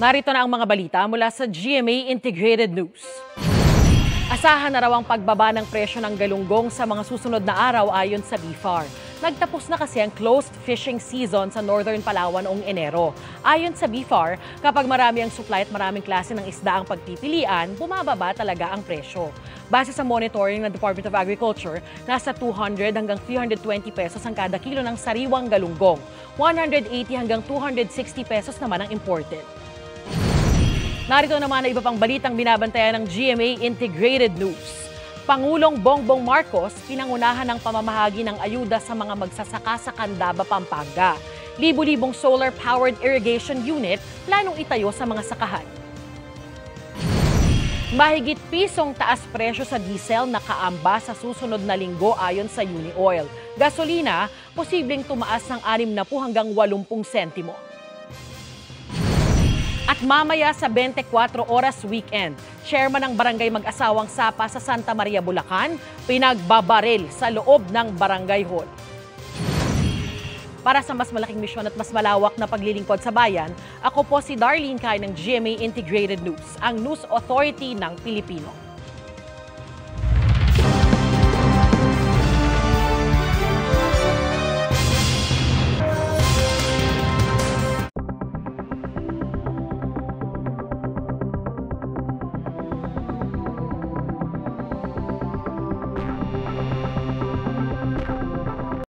Narito na ang mga balita mula sa GMA Integrated News. Asahan na raw ang pagbaba ng presyo ng galunggong sa mga susunod na araw ayon sa BIFAR. Nagtapos na kasi ang closed fishing season sa Northern Palawan noong Enero. Ayon sa BIFAR, kapag marami ang supply at maraming klase ng isda ang pagpipilian, bumababa talaga ang presyo. Base sa monitoring ng Department of Agriculture, nasa 200 hanggang 320 pesos ang kada kilo ng sariwang galunggong. 180 hanggang 260 pesos naman ang imported. Narito naman na iba pang balitang binabantayan ng GMA Integrated News. Pangulong Bongbong Marcos pinangunahan ng pamamahagi ng ayuda sa mga magsasaka sa Candaba, Pampanga. Libu-libong solar-powered irrigation unit planong itayo sa mga sakahan. Mahigit pisong taas presyo sa diesel na kaamba sa susunod na linggo ayon sa Unioil. Gasolina, posibleng tumaas ng 60 hanggang 80 sentimo. At mamaya sa 24 oras weekend, chairman ng barangay mag-asawang Sapa sa Santa Maria, Bulacan, pinagbabaril sa loob ng barangay hall. Para sa mas malaking misyon at mas malawak na paglilingkod sa bayan, ako po si Darlene Kay ng GMA Integrated News, ang News Authority ng Pilipino.